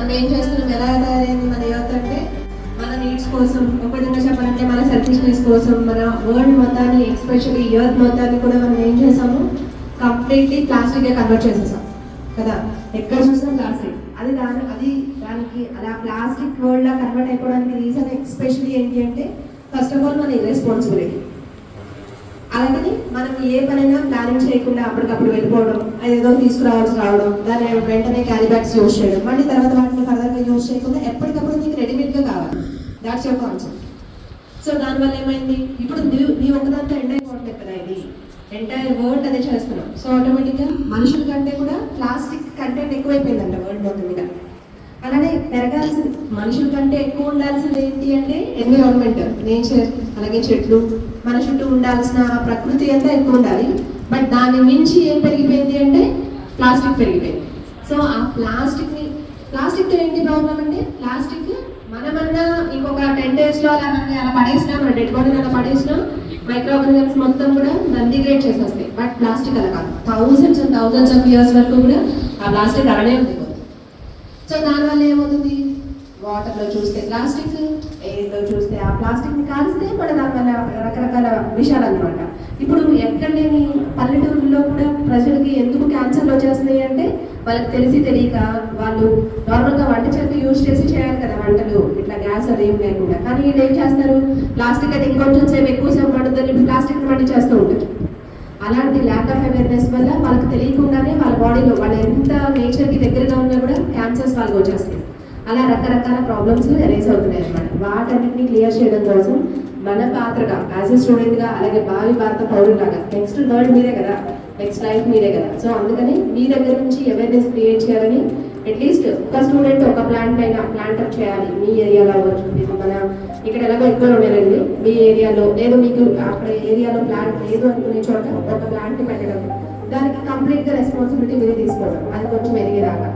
మనం ఏం చేస్తున్నాం, ఎలా తయారైంది మన యువత అంటే మన నీడ్స్ కోసం, ఒక విధంగా చెప్పాలంటే మన సెల్ఫిష్నెస్ కోసం, మన వరల్డ్ మొత్తాన్ని ఎస్పెషల్లీ ఎర్త్ మొత్తాన్ని కూడా మనం ఏం చేసాము, కంప్లీట్లీ ప్లాస్టిక్గా కన్వర్ట్ చేసేసాం కదా. ఎక్కడ చూసినా ప్లాస్టిక్. దానికి అలా ప్లాస్టిక్ వరల్డ్ లా కన్వర్ట్ అయిపోవడానికి రీజన్ ఎస్పెషల్లీ ఏంటి అంటే ఫస్ట్ ఆఫ్ ఆల్ మన ఇర్రెస్పాన్సిబిలిటీ. అలాగని మనం ఏ పనైనా ప్లానింగ్ చేయకుండా అప్పటికప్పుడు వెళ్ళిపోవడం, అదేదో తీసుకురావాల్సి రావడం, దాన్ని వెంటనే క్యారీ బ్యాగ్స్ యూజ్ చేయడం, మళ్ళీ తర్వాత వాటిని ఫర్దర్గా యూజ్ చేయకుండా ఎప్పటికప్పుడు నీకు రెడీమేడ్గా కావాలి. That's your concept. సో దానివల్ల ఏమైంది, ఇప్పుడు నీ ఒకదంతా ఎండ్ అయిపోవట్లేదు కదా, ఇది ఎంటైర్ వరల్డ్ అదే చేస్తున్నాం. సో ఆటోమేటిక్గా మనుషుల కంటే కూడా ప్లాస్టిక్ కంటెంట్ ఎక్కువైపోయిందంట వరల్డ్ మొత్తం మీద. అలానే పెరగాల్సింది, మనుషుల కంటే ఎక్కువ ఉండాల్సింది ఏంటి అంటే ఎన్విరాన్మెంట్, నేచర్, అలాగే చెట్లు, మన చుట్టూ ఉండాల్సిన ప్రకృతి అంతా ఎక్కువ ఉండాలి. బట్ దాన్ని మించి ఏం పెరిగిపోయింది అంటే ప్లాస్టిక్ పెరిగిపోయింది. సో ఆ ప్లాస్టిక్తో ఏంటి ప్రాబ్లం అంటే, ప్లాస్టిక్ మనమన్నా ఇంకొక 10 daysలో అలా పడేసినా, మన డెడ్ బాడీని అలా పడేసినా మైక్రో ఆర్గానిజమ్స్ మొత్తం కూడా డిగ్రేడ్ చేసేస్తాయి. బట్ ప్లాస్టిక్ అలా కాదు, thousands and thousands of years వరకు కూడా ఆ ప్లాస్టిక్ అలానే ఉంది. సో దానివల్ల ఏమవుతుంది, వాటర్లో చూస్తే ప్లాస్టిక్, ఎయిర్లో చూస్తే ఆ ప్లాస్టిక్ని కాల్స్తే మన దానివల్ల రకరకాల విషయాలు అనమాట. ఇప్పుడు ఎక్కడ లేని పల్లెటూరులో కూడా ప్రజలకి ఎందుకు క్యాన్సర్లు వచ్చేస్తున్నాయి అంటే వాళ్ళకి తెలియక వాళ్ళు నార్మల్గా వంట చెట్టు యూజ్ చేసి చేయాలి కదా వంటలు, ఇట్లా గ్యాస్ అది ఏం లేకుండా. కానీ వీళ్ళు ఏం చేస్తారు, ప్లాస్టిక్ అయితే ఇంకొంచెం సేపు ఎక్కువ సేపు పడుతుంది, ప్లాస్టిక్ వంట చేస్తూ ఉంటారు. అలాంటి ల్యాక్ ఆఫ్ అవేర్నెస్ వల్ల వాళ్ళకి తెలియకుండానే వాళ్ళ బాడీలో వాళ్ళు ఎంత నేచర్కి దగ్గరగా ఉన్నా కూడా క్యాన్సర్స్ వాళ్ళకి వచ్చేస్తాయి. అలా రకరకాల ప్రాబ్లమ్స్ ఎరేజ్ అవుతున్నాయి అన్నమాట. వాటన్నిటిని క్లియర్ చేయడం కోసం మన పాత్రగా యాజ్ ఎ స్టూడెంట్గా, అలాగే భావి భారత పౌరులాగా, నెక్స్ట్ వరల్డ్ మీదే కదా, నెక్స్ట్ లైఫ్ మీదే కదా. సో అందుకని మీ దగ్గర నుంచి అవేర్నెస్ క్రియేట్ చేయాలని, అట్లీస్ట్ ఒక స్టూడెంట్ ఒక ప్లాంట్ అయినా ప్లాంటప్ చేయాలి మీ ఏరియాలో అవ్వచ్చు. మన ఇక్కడ ఎలాగో ఎక్కువ ఉండేదండి, మీ ఏరియాలో లేదు, మీకు అక్కడ ఏరియాలో ప్లాంట్ లేదు అనుకునే చోట ఒక ప్లాంట్ పెట్టడం, దానికి కంప్లీట్గా రెస్పాన్సిబిలిటీ మీరే తీసుకోవడం, అది కొంచెం ఎదిగేదాకా.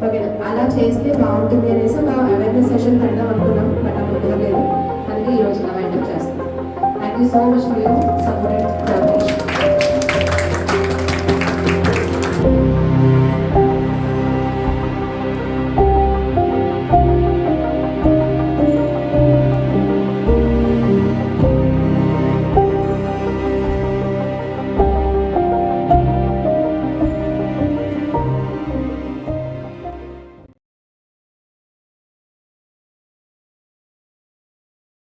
ఓకేనా, అలా చేస్తే బాగుంటుంది అనేసి ఒక అవేర్నెస్ సెషన్ పెడదాం అనుకున్నాం. బట్ అప్పుడు కుదరలేదు, అందుకే ఈరోజు ఇలా వైండప్ చేస్తాం. Thank you so much for your support.